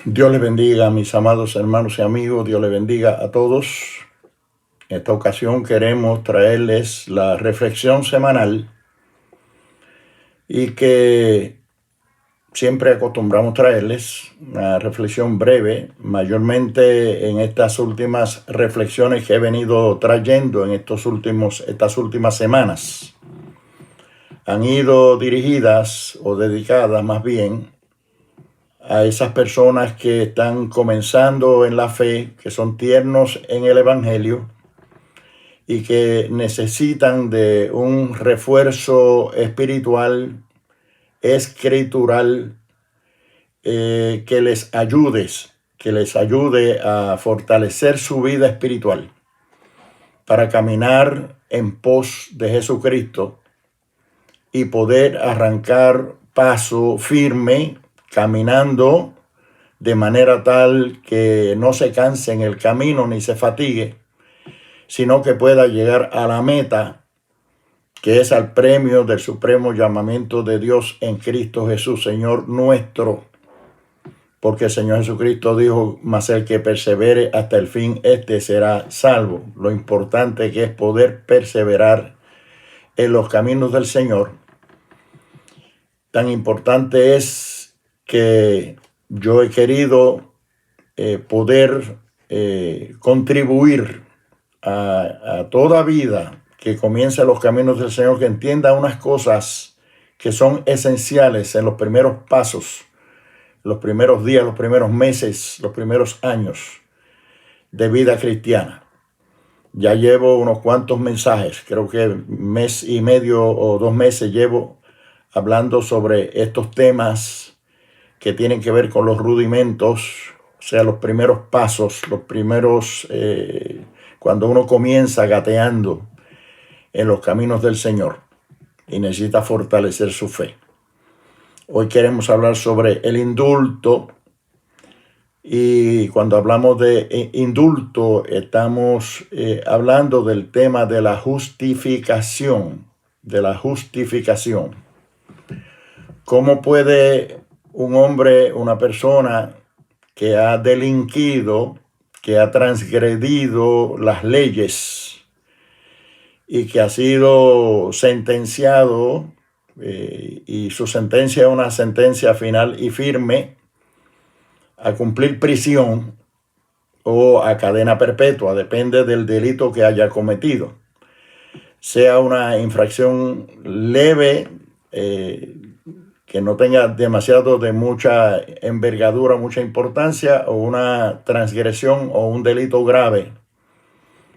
Dios les bendiga, mis amados hermanos y amigos. Dios les bendiga a todos. En esta ocasión queremos traerles la reflexión semanal y que siempre acostumbramos traerles una reflexión breve, mayormente en estas últimas reflexiones que he venido trayendo en estas últimas semanas. Han ido dirigidas o dedicadas más bien a esas personas que están comenzando en la fe, que son tiernos en el Evangelio y que necesitan de un refuerzo espiritual, escritural, que les ayude a fortalecer su vida espiritual para caminar en pos de Jesucristo y poder arrancar paso firme, caminando de manera tal que no se canse en el camino ni se fatigue, sino que pueda llegar a la meta, que es al premio del supremo llamamiento de Dios en Cristo Jesús, Señor nuestro. Porque el Señor Jesucristo dijo: mas el que persevere hasta el fin, este será salvo. Lo importante que es poder perseverar en los caminos del Señor. Tan importante es que yo he querido poder contribuir a toda vida que comience los caminos del Señor, que entienda unas cosas que son esenciales en los primeros pasos, los primeros días, los primeros meses, los primeros años de vida cristiana. Ya llevo unos cuantos mensajes, creo que mes y medio o 2 meses llevo hablando sobre estos temas que tienen que ver con los rudimentos, o sea, los primeros pasos, los primeros, cuando uno comienza gateando en los caminos del Señor y necesita fortalecer su fe. Hoy queremos hablar sobre el indulto, y cuando hablamos de indulto estamos hablando del tema de la justificación, ¿Cómo puede un hombre, una persona que ha delinquido, que ha transgredido las leyes y que ha sido sentenciado, y su sentencia es una sentencia final y firme, a cumplir prisión o a cadena perpetua, depende del delito que haya cometido, sea una infracción leve, que no tenga demasiado de mucha envergadura, mucha importancia, o una transgresión o un delito grave,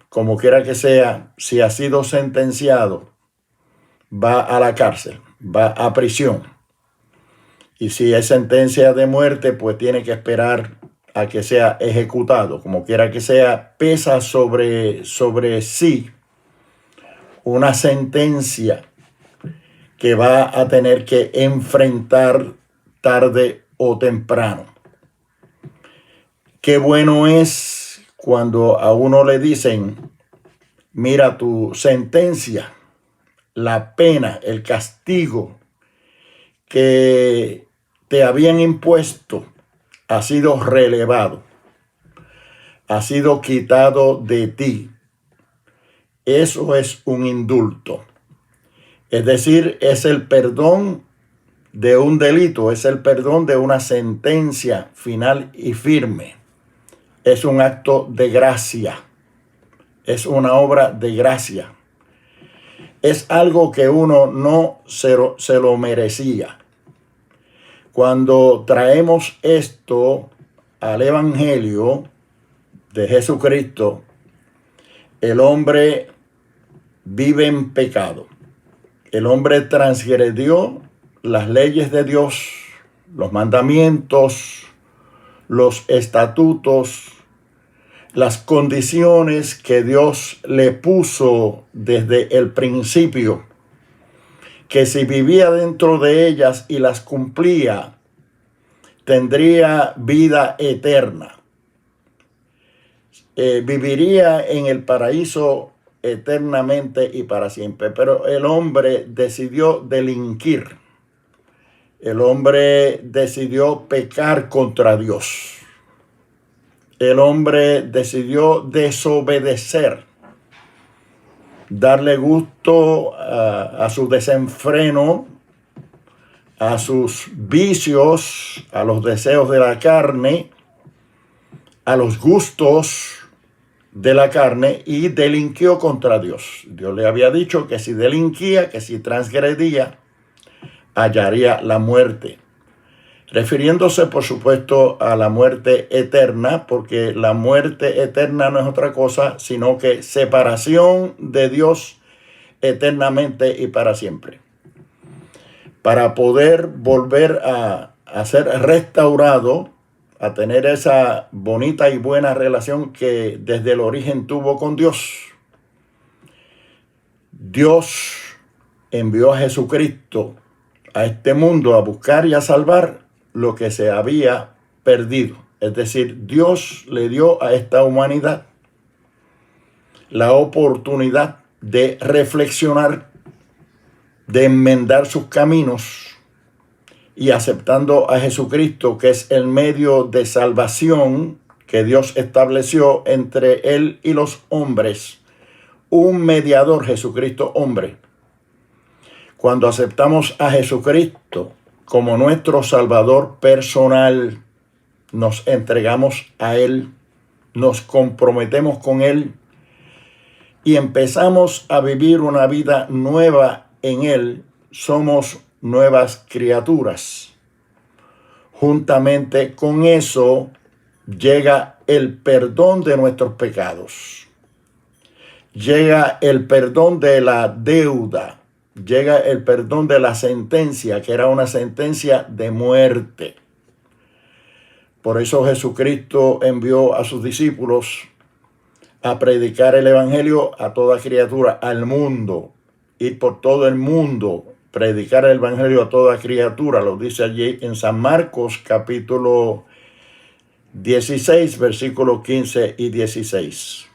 como quiera que sea, si ha sido sentenciado, va a la cárcel, va a prisión. Y si es sentencia de muerte, pues tiene que esperar a que sea ejecutado. Como quiera que sea, pesa sobre sí una sentencia que va a tener que enfrentar tarde o temprano. Qué bueno es cuando a uno le dicen: mira, tu sentencia, la pena, el castigo que te habían impuesto ha sido relevado, ha sido quitado de ti. Eso es un indulto. Es decir, es el perdón de un delito, es el perdón de una sentencia final y firme. Es un acto de gracia, es una obra de gracia. Es algo que uno no se lo merecía. Cuando traemos esto al Evangelio de Jesucristo, el hombre vive en pecado. El hombre transgredió las leyes de Dios, los mandamientos, los estatutos, las condiciones que Dios le puso desde el principio, que si vivía dentro de ellas y las cumplía, tendría vida eterna. Viviría en el paraíso eternamente y para siempre. Pero el hombre decidió delinquir. El hombre decidió pecar contra Dios. el hombre decidió desobedecer, darle gusto a su desenfreno, a sus vicios, a los deseos de la carne, a los gustos de la carne, y delinquió contra Dios. Dios le había dicho que si delinquía, que si transgredía, hallaría la muerte. Refiriéndose, por supuesto, a la muerte eterna, porque la muerte eterna no es otra cosa, sino que separación de Dios eternamente y para siempre. Para poder volver a ser restaurado, a tener esa bonita y buena relación que desde el origen tuvo con Dios, Dios envió a Jesucristo a este mundo a buscar y a salvar lo que se había perdido. Es decir, Dios le dio a esta humanidad la oportunidad de reflexionar, de enmendar sus caminos, y aceptando a Jesucristo, que es el medio de salvación que Dios estableció entre Él y los hombres, un mediador, Jesucristo hombre. Cuando aceptamos a Jesucristo como nuestro Salvador personal, nos entregamos a Él, nos comprometemos con Él y empezamos a vivir una vida nueva en Él. Somos nuevas criaturas. Juntamente con eso llega el perdón de nuestros pecados. Llega el perdón de la deuda. Llega el perdón de la sentencia, que era una sentencia de muerte. Por eso Jesucristo envió a sus discípulos a predicar el evangelio a toda criatura, al mundo, ir por todo el mundo, predicar el evangelio a toda criatura. Lo dice allí en San Marcos capítulo 16, versículos 15 y 16.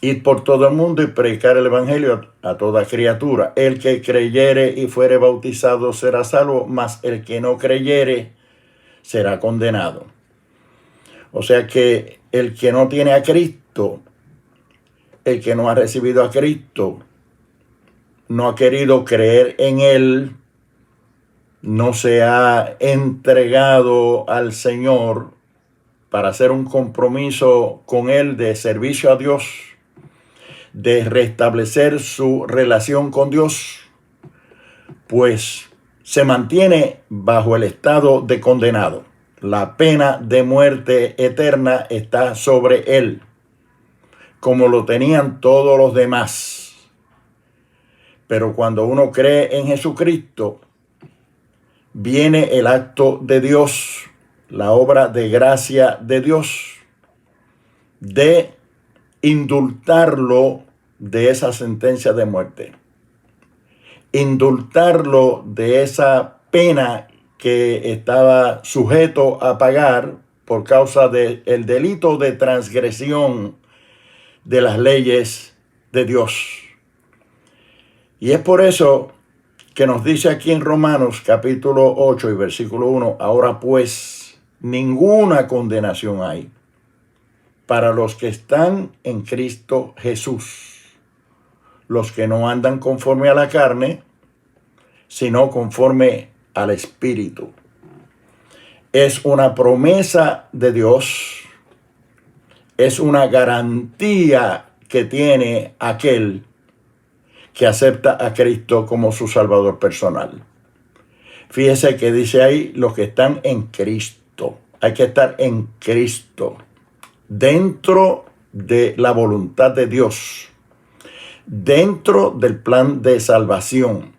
Ir por todo el mundo y predicar el evangelio a toda criatura. El que creyere y fuere bautizado será salvo, mas el que no creyere será condenado. O sea que el que no tiene a Cristo, el que no ha recibido a Cristo, no ha querido creer en Él, no se ha entregado al Señor para hacer un compromiso con Él de servicio a Dios, de restablecer su relación con Dios, pues se mantiene bajo el estado de condenado. La pena de muerte eterna está sobre él, como lo tenían todos los demás. Pero cuando uno cree en Jesucristo, viene el acto de Dios, la obra de gracia de Dios, de indultarlo de esa sentencia de muerte, indultarlo de esa pena que estaba sujeto a pagar por causa del delito de transgresión de las leyes de Dios. Y es por eso que nos dice aquí en Romanos capítulo 8 y versículo 1, ahora pues ninguna condenación hay para los que están en Cristo Jesús, los que no andan conforme a la carne, sino conforme al Espíritu. Es una promesa de Dios, es una garantía que tiene aquel que acepta a Cristo como su Salvador personal. Fíjese que dice ahí los que están en Cristo. Hay que estar en Cristo, dentro de la voluntad de Dios, dentro del plan de salvación,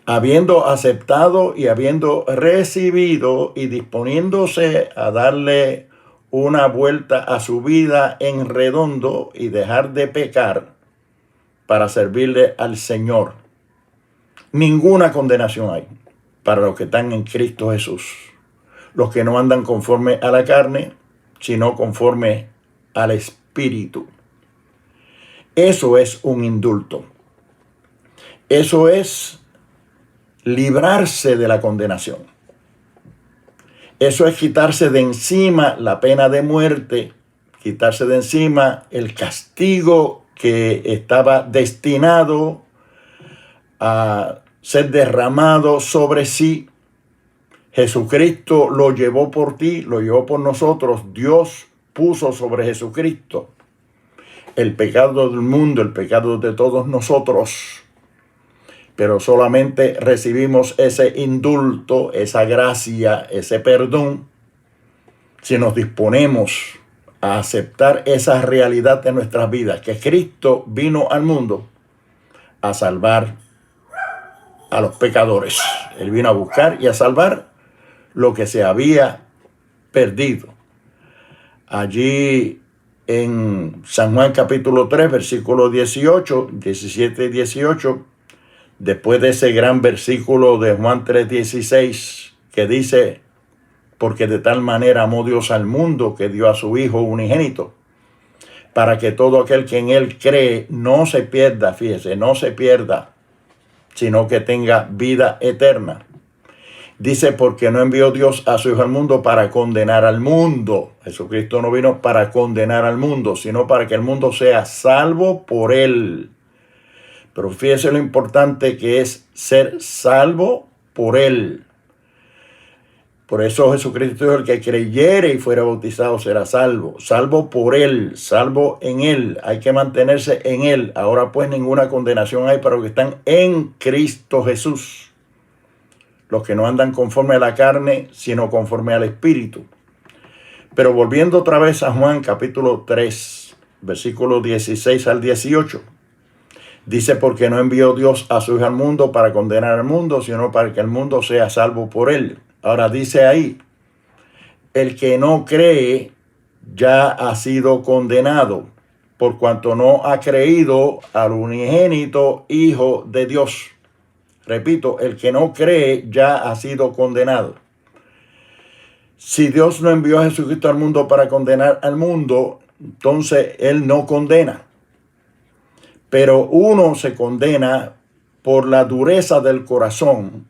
habiendo aceptado y habiendo recibido y disponiéndose a darle una vuelta a su vida en redondo y dejar de pecar para servirle al Señor. Ninguna condenación hay para los que están en Cristo Jesús, los que no andan conforme a la carne, sino conforme al Espíritu. Eso es un indulto. Eso es librarse de la condenación. Eso es quitarse de encima la pena de muerte, quitarse de encima el castigo que estaba destinado a ser derramado sobre sí. Jesucristo lo llevó por ti, lo llevó por nosotros. Dios puso sobre Jesucristo el pecado del mundo, el pecado de todos nosotros. Pero solamente recibimos ese indulto, esa gracia, ese perdón, si nos disponemos a aceptar esa realidad de nuestras vidas, que Cristo vino al mundo a salvar a los pecadores. Él vino a buscar y a salvar lo que se había perdido. Allí en San Juan capítulo 3, versículos 18, 17 y 18, después de ese gran versículo de Juan 3:16, que dice, porque de tal manera amó Dios al mundo que dio a su Hijo unigénito, para que todo aquel que en Él cree no se pierda, fíjese, no se pierda, sino que tenga vida eterna. Dice, porque no envió Dios a su Hijo al mundo para condenar al mundo. Jesucristo no vino para condenar al mundo, sino para que el mundo sea salvo por Él. Pero fíjese lo importante que es ser salvo por Él. Por eso Jesucristo dijo, el que creyere y fuera bautizado será salvo. Salvo por Él, salvo en Él. Hay que mantenerse en Él. Ahora pues ninguna condenación hay para los que están en Cristo Jesús. Los que no andan conforme a la carne, sino conforme al Espíritu. Pero volviendo otra vez a Juan capítulo 3, versículos 16 al 18. Dice, porque no envió Dios a su Hijo al mundo para condenar al mundo, sino para que el mundo sea salvo por Él. Ahora dice ahí, el que no cree ya ha sido condenado, por cuanto no ha creído al unigénito Hijo de Dios. Repito, el que no cree ya ha sido condenado. Si Dios no envió a Jesucristo al mundo para condenar al mundo, entonces Él no condena. Pero uno se condena por la dureza del corazón.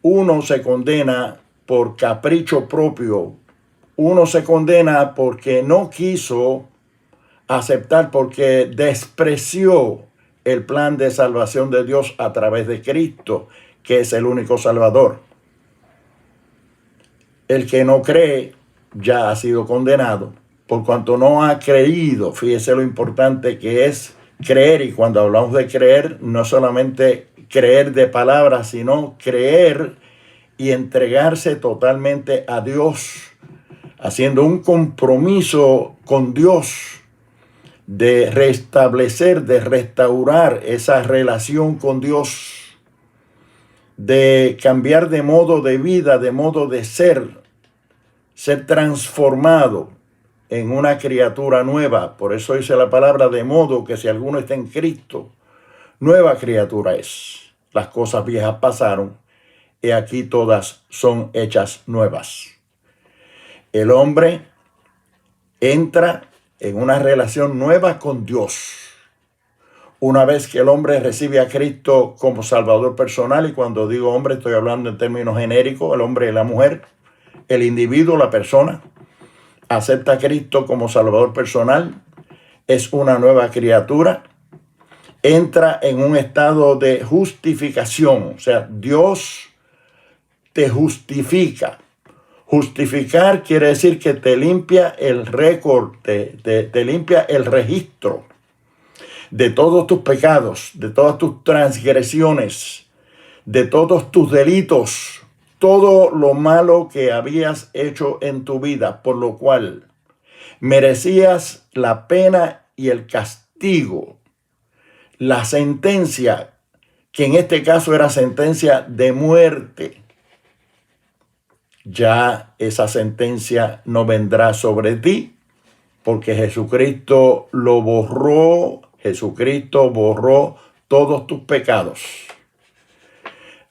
Uno se condena por capricho propio. Uno se condena porque no quiso aceptar, porque despreció el plan de salvación de Dios a través de Cristo, que es el único Salvador. El que no cree ya ha sido condenado, por cuanto no ha creído. Fíjese lo importante que es creer, y cuando hablamos de creer, no solamente creer de palabras, sino creer y entregarse totalmente a Dios, haciendo un compromiso con Dios de restablecer, de restaurar esa relación con Dios, de cambiar de modo de vida, de modo de ser transformado en una criatura nueva. Por eso dice la palabra, de modo que si alguno está en Cristo, nueva criatura es. Las cosas viejas pasaron, y aquí todas son hechas nuevas. El hombre entra en una relación nueva con Dios. Una vez que el hombre recibe a Cristo como Salvador personal, y cuando digo hombre estoy hablando en términos genéricos, el hombre y la mujer, el individuo, la persona, acepta a Cristo como Salvador personal, es una nueva criatura, entra en un estado de justificación, o sea, Dios te justifica. Justificar quiere decir que te limpia el récord, te limpia el registro de todos tus pecados, de todas tus transgresiones, de todos tus delitos, todo lo malo que habías hecho en tu vida, por lo cual merecías la pena y el castigo, la sentencia, que en este caso era sentencia de muerte. Ya esa sentencia no vendrá sobre ti, porque Jesucristo lo borró. Jesucristo borró todos tus pecados.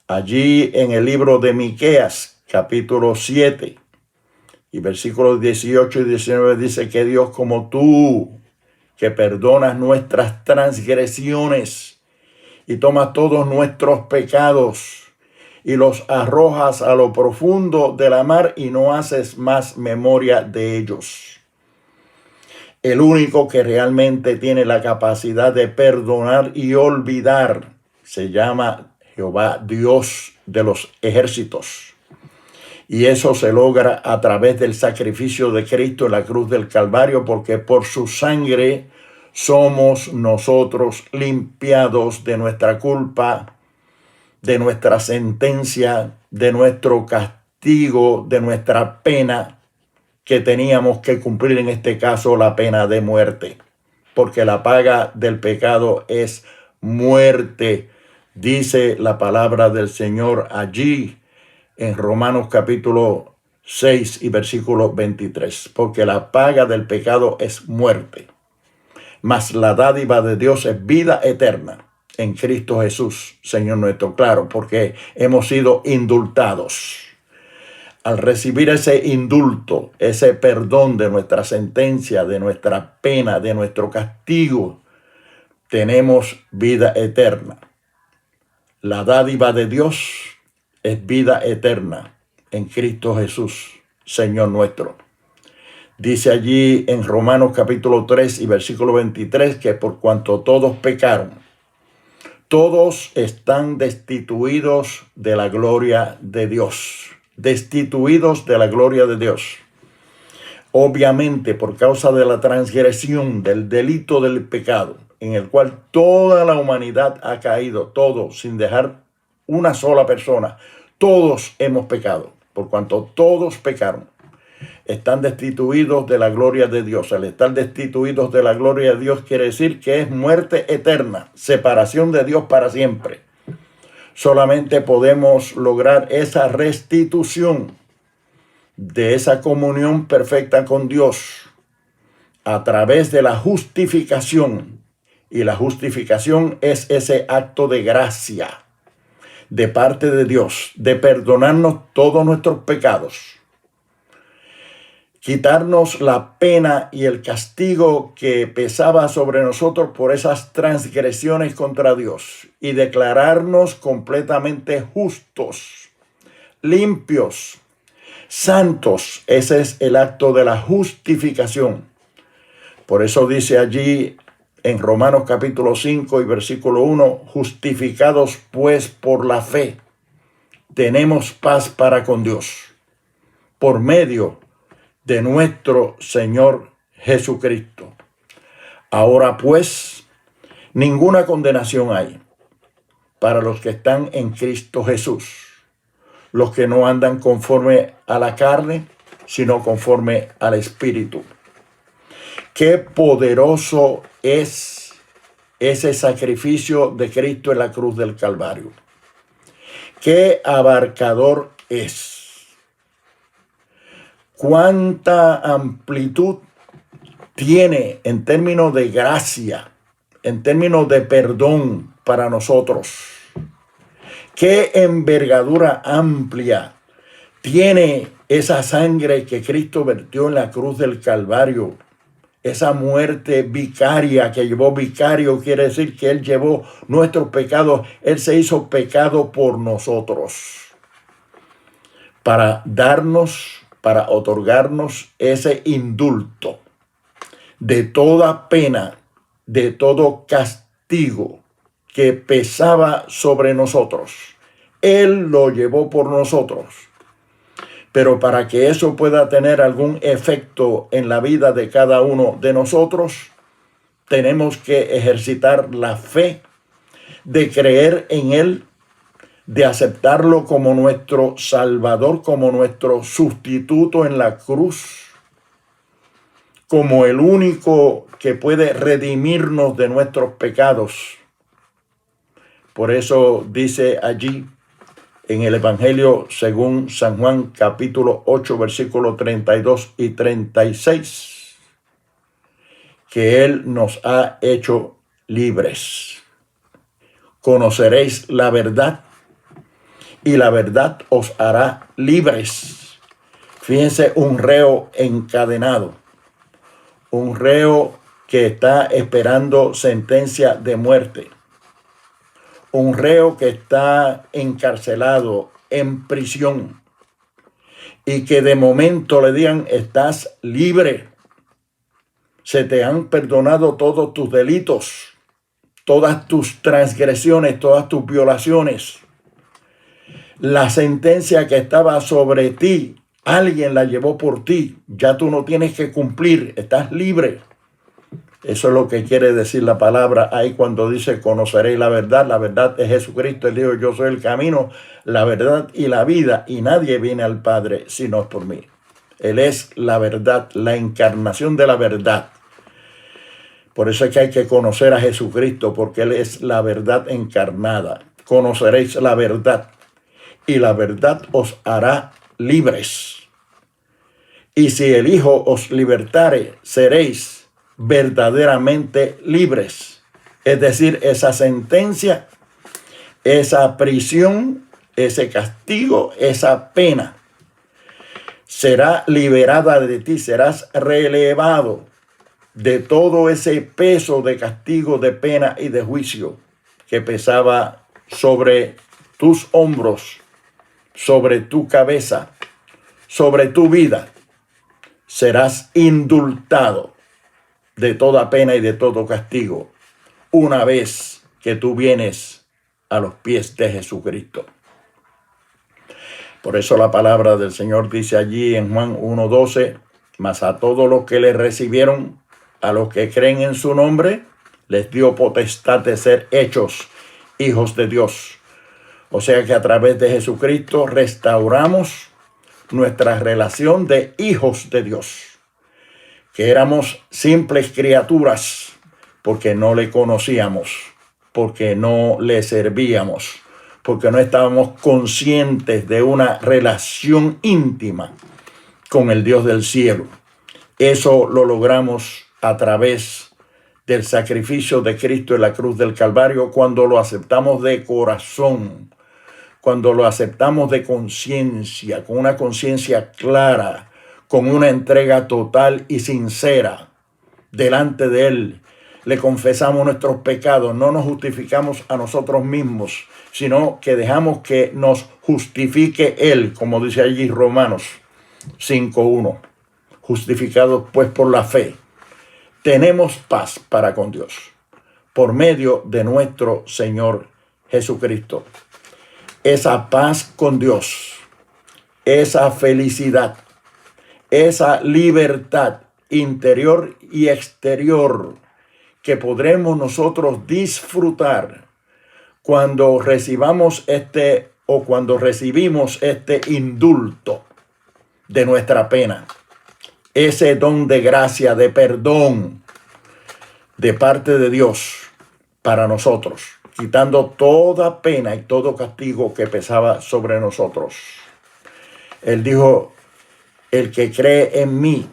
Allí en el libro de Miqueas, capítulo 7, y versículos 18 y 19 dice que Dios como tú, que perdonas nuestras transgresiones y tomas todos nuestros pecados y los arrojas a lo profundo de la mar y no haces más memoria de ellos. El único que realmente tiene la capacidad de perdonar y olvidar se llama Jehová, Dios de los ejércitos. Y eso se logra a través del sacrificio de Cristo en la cruz del Calvario, porque por su sangre somos nosotros limpiados de nuestra culpa, de nuestra sentencia, de nuestro castigo, de nuestra pena que teníamos que cumplir, en este caso la pena de muerte, porque la paga del pecado es muerte, dice la palabra del Señor allí en Romanos capítulo 6 y versículo 23, porque la paga del pecado es muerte, mas la dádiva de Dios es vida eterna en Cristo Jesús, Señor nuestro. Claro, porque hemos sido indultados. Al recibir ese indulto, ese perdón de nuestra sentencia, de nuestra pena, de nuestro castigo, tenemos vida eterna. La dádiva de Dios es vida eterna en Cristo Jesús, Señor nuestro. Dice allí en Romanos capítulo 3 y versículo 23 que por cuanto todos pecaron, todos están destituidos de la gloria de Dios. Destituidos de la gloria de Dios. Obviamente por causa de la transgresión, del delito del pecado, en el cual toda la humanidad ha caído, todos, sin dejar una sola persona, todos hemos pecado, por cuanto todos pecaron. Están destituidos de la gloria de Dios. Al estar destituidos de la gloria de Dios quiere decir que es muerte eterna, separación de Dios para siempre. Solamente podemos lograr esa restitución de esa comunión perfecta con Dios a través de la justificación. Y la justificación es ese acto de gracia de parte de Dios, de perdonarnos todos nuestros pecados, quitarnos la pena y el castigo que pesaba sobre nosotros por esas transgresiones contra Dios y declararnos completamente justos, limpios, santos. Ese es el acto de la justificación. Por eso dice allí en Romanos capítulo 5 y versículo 1, justificados pues por la fe, tenemos paz para con Dios, por medio de nuestro Señor Jesucristo. Ahora pues, ninguna condenación hay para los que están en Cristo Jesús, los que no andan conforme a la carne, sino conforme al Espíritu. Qué poderoso es ese sacrificio de Cristo en la cruz del Calvario. Qué abarcador es. Cuánta amplitud tiene en términos de gracia, en términos de perdón para nosotros. Qué envergadura amplia tiene esa sangre que Cristo vertió en la cruz del Calvario. Esa muerte vicaria que llevó, vicario quiere decir que Él llevó nuestros pecados. Él se hizo pecado por nosotros para darnos, para otorgarnos ese indulto de toda pena, de todo castigo que pesaba sobre nosotros. Él lo llevó por nosotros. Pero para que eso pueda tener algún efecto en la vida de cada uno de nosotros, tenemos que ejercitar la fe de creer en Él, de aceptarlo como nuestro Salvador, como nuestro sustituto en la cruz, como el único que puede redimirnos de nuestros pecados. Por eso dice allí en el Evangelio según San Juan capítulo 8 versículos 32 y 36, que Él nos ha hecho libres. Conoceréis la verdad y la verdad os hará libres. Fíjense, un reo encadenado, un reo que está esperando sentencia de muerte, un reo que está encarcelado en prisión y que de momento le digan: estás libre, se te han perdonado todos tus delitos, todas tus transgresiones, todas tus violaciones. La sentencia que estaba sobre ti, alguien la llevó por ti. Ya tú no tienes que cumplir, estás libre. Eso es lo que quiere decir la palabra ahí cuando dice: conoceréis la verdad. La verdad es Jesucristo. Él dijo: yo soy el camino, la verdad y la vida, y nadie viene al Padre si no es por mí. Él es la verdad, la encarnación de la verdad. Por eso es que hay que conocer a Jesucristo, porque Él es la verdad encarnada. Conoceréis la verdad, y la verdad os hará libres. Y si el Hijo os libertare, seréis verdaderamente libres. Es decir, esa sentencia, esa prisión, ese castigo, esa pena será liberada de ti. Serás relevado de todo ese peso de castigo, de pena y de juicio que pesaba sobre tus hombros, sobre tu cabeza, sobre tu vida. Serás indultado de toda pena y de todo castigo una vez que tú vienes a los pies de Jesucristo. Por eso la palabra del Señor dice allí en Juan 1:12: mas a todos los que le recibieron, a los que creen en su nombre, les dio potestad de ser hechos hijos de Dios. O sea que a través de Jesucristo restauramos nuestra relación de hijos de Dios, que éramos simples criaturas porque no le conocíamos, porque no le servíamos, porque no estábamos conscientes de una relación íntima con el Dios del cielo. Eso lo logramos a través del sacrificio de Cristo en la cruz del Calvario, cuando lo aceptamos de corazón, cuando lo aceptamos de conciencia, con una conciencia clara, con una entrega total y sincera delante de Él. Le confesamos nuestros pecados, no nos justificamos a nosotros mismos, sino que dejamos que nos justifique Él, como dice allí Romanos 5:1. Justificados pues por la fe, tenemos paz para con Dios, por medio de nuestro Señor Jesucristo. Esa paz con Dios, esa felicidad, esa libertad interior y exterior que podremos nosotros disfrutar cuando recibimos este indulto de nuestra pena, ese don de gracia, de perdón de parte de Dios para nosotros, quitando toda pena y todo castigo que pesaba sobre nosotros. Él dijo: el que cree en mí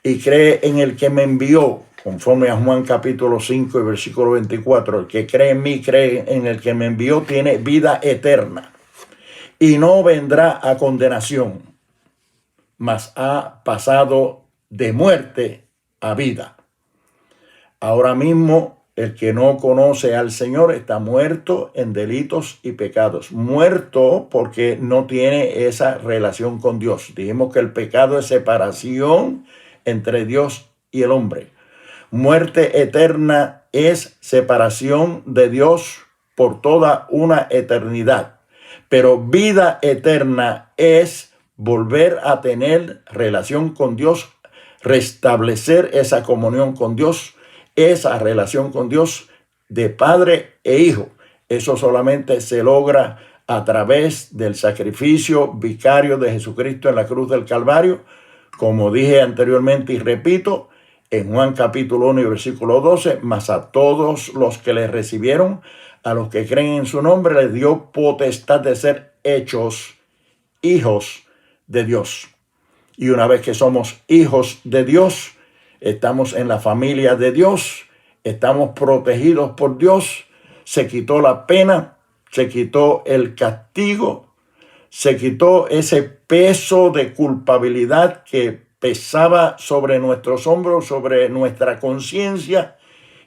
y cree en el que me envió, conforme a Juan capítulo 5 y versículo 24, el que cree en mí, cree en el que me envió, tiene vida eterna y no vendrá a condenación, mas ha pasado de muerte a vida. Ahora mismo, el que no conoce al Señor está muerto en delitos y pecados. Muerto porque no tiene esa relación con Dios. Dijimos que el pecado es separación entre Dios y el hombre. Muerte eterna es separación de Dios por toda una eternidad. Pero vida eterna es volver a tener relación con Dios, restablecer esa comunión con Dios, esa relación con Dios de padre e hijo. Eso solamente se logra a través del sacrificio vicario de Jesucristo en la cruz del Calvario, como dije anteriormente y repito, en Juan capítulo 1 y versículo 12, mas a todos los que le recibieron, a los que creen en su nombre, les dio potestad de ser hechos hijos de Dios. Y una vez que somos hijos de Dios, estamos en la familia de Dios, estamos protegidos por Dios, se quitó la pena, se quitó el castigo, se quitó ese peso de culpabilidad que pesaba sobre nuestros hombros, sobre nuestra conciencia,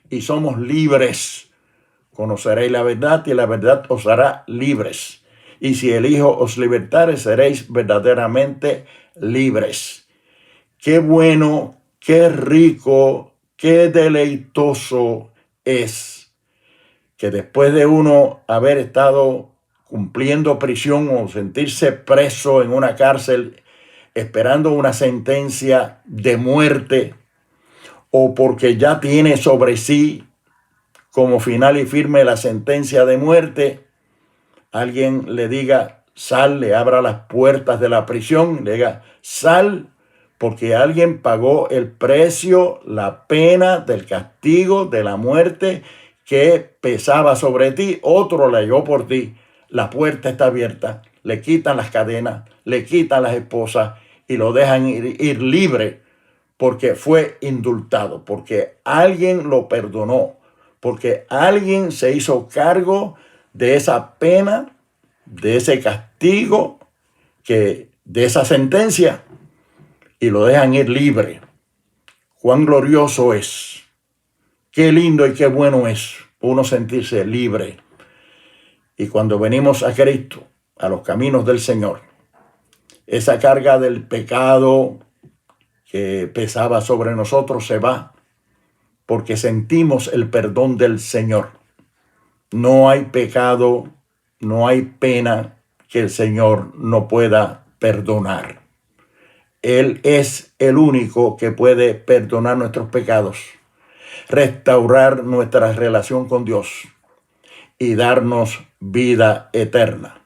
y somos libres. Conoceréis la verdad y la verdad os hará libres. y si el Hijo os libertare, seréis verdaderamente libres. Qué bueno, qué rico, qué deleitoso es que después de uno haber estado cumpliendo prisión o sentirse preso en una cárcel, esperando una sentencia de muerte, o porque ya tiene sobre sí como final y firme la sentencia de muerte, alguien le diga, sal, le abra las puertas de la prisión, le diga, sal, porque alguien pagó el precio, la pena del castigo de la muerte que pesaba sobre ti, otro la llevó por ti. La puerta está abierta, le quitan las cadenas, le quitan las esposas y lo dejan ir libre porque fue indultado, porque alguien lo perdonó, porque alguien se hizo cargo de esa pena, de ese castigo, de esa sentencia, y lo dejan ir libre. Cuán glorioso es, qué lindo y qué bueno es uno sentirse libre. Y cuando venimos a Cristo, a los caminos del Señor, esa carga del pecado que pesaba sobre nosotros se va, porque sentimos el perdón del Señor. No hay pecado, no hay pena que el Señor no pueda perdonar. Él es el único que puede perdonar nuestros pecados, restaurar nuestra relación con Dios y darnos vida eterna.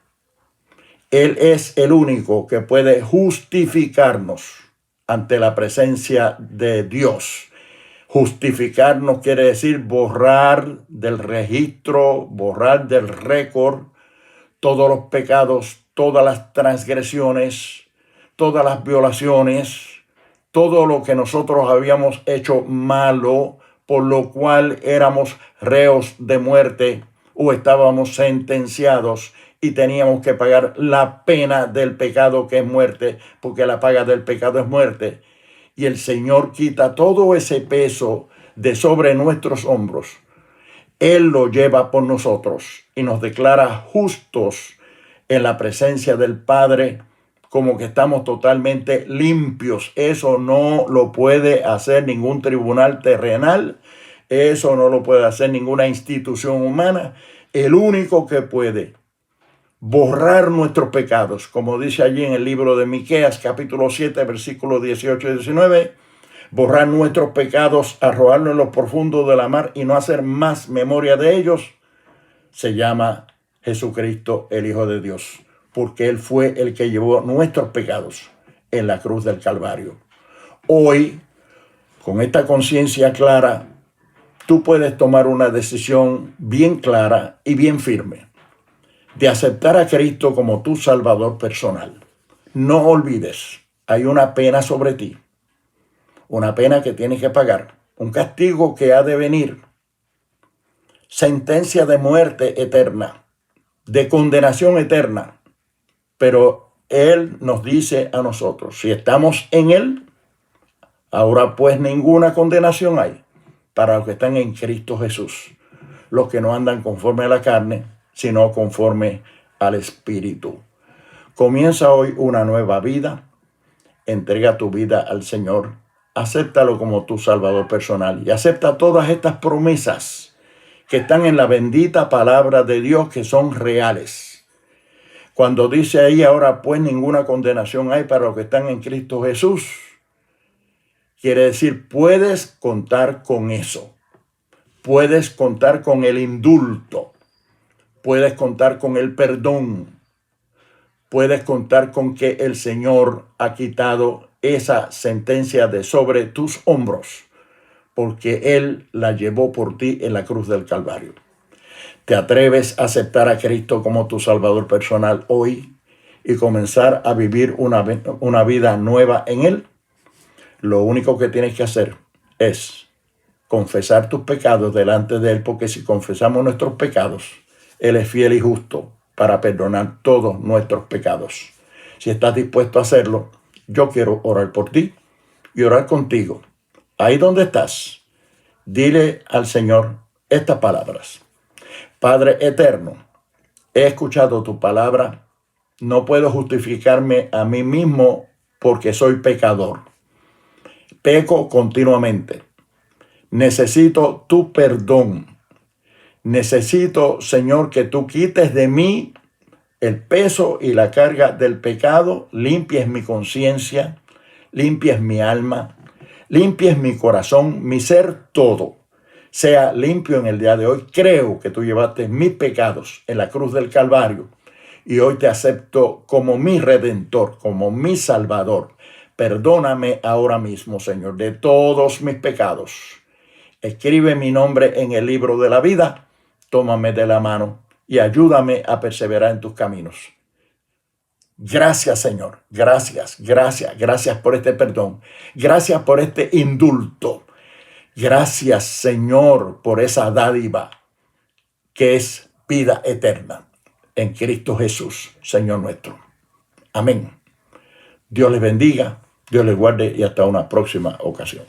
Él es el único que puede justificarnos ante la presencia de Dios. Justificarnos quiere decir borrar del registro, borrar del récord todos los pecados, todas las transgresiones, todas las violaciones, todo lo que nosotros habíamos hecho malo, por lo cual éramos reos de muerte o estábamos sentenciados y teníamos que pagar la pena del pecado, que es muerte, porque la paga del pecado es muerte. Y el Señor quita todo ese peso de sobre nuestros hombros. Él lo lleva por nosotros y nos declara justos en la presencia del Padre, como que estamos totalmente limpios. Eso no lo puede hacer ningún tribunal terrenal. Eso no lo puede hacer ninguna institución humana. El único que puede borrar nuestros pecados, como dice allí en el libro de Miqueas, capítulo 7, versículos 18 y 19, borrar nuestros pecados, arrojarlos en los profundos de la mar y no hacer más memoria de ellos, se llama Jesucristo, el Hijo de Dios, porque Él fue el que llevó nuestros pecados en la cruz del Calvario. Hoy, con esta conciencia clara, tú puedes tomar una decisión bien clara y bien firme de aceptar a Cristo como tu Salvador personal. No olvides, hay una pena sobre ti, una pena que tienes que pagar, un castigo que ha de venir, sentencia de muerte eterna, de condenación eterna. Pero Él nos dice a nosotros, si estamos en Él, ahora pues ninguna condenación hay para los que están en Cristo Jesús, los que no andan conforme a la carne, sino conforme al Espíritu. Comienza hoy una nueva vida, entrega tu vida al Señor, acéptalo como tu Salvador personal y acepta todas estas promesas que están en la bendita palabra de Dios, que son reales. Cuando dice ahí, ahora pues ninguna condenación hay para los que están en Cristo Jesús, quiere decir, puedes contar con eso. Puedes contar con el indulto. Puedes contar con el perdón. Puedes contar con que el Señor ha quitado esa sentencia de sobre tus hombros, porque Él la llevó por ti en la cruz del Calvario. ¿Te atreves a aceptar a Cristo como tu Salvador personal hoy y comenzar a vivir una vida nueva en Él? Lo único que tienes que hacer es confesar tus pecados delante de Él, porque si confesamos nuestros pecados, Él es fiel y justo para perdonar todos nuestros pecados. Si estás dispuesto a hacerlo, yo quiero orar por ti y orar contigo. Ahí donde estás, dile al Señor estas palabras. Padre eterno, he escuchado tu palabra No puedo justificarme a mí mismo porque soy pecador. Peco continuamente. Necesito tu perdón. Necesito, Señor, que tú quites de mí el peso y la carga del pecado, limpies mi conciencia, limpies mi alma, limpies mi corazón, mi ser todo. Sea limpio en el día de hoy. Creo que tú llevaste mis pecados en la cruz del Calvario y hoy te acepto como mi Redentor, como mi Salvador. Perdóname ahora mismo, Señor, de todos mis pecados. Escribe mi nombre en el libro de la vida. Tómame de la mano y ayúdame a perseverar en tus caminos. Gracias, Señor. Gracias por este perdón. Gracias por este indulto. Gracias, Señor, por esa dádiva que es vida eterna en Cristo Jesús, Señor nuestro. Amén. Dios les bendiga, Dios les guarde y hasta una próxima ocasión.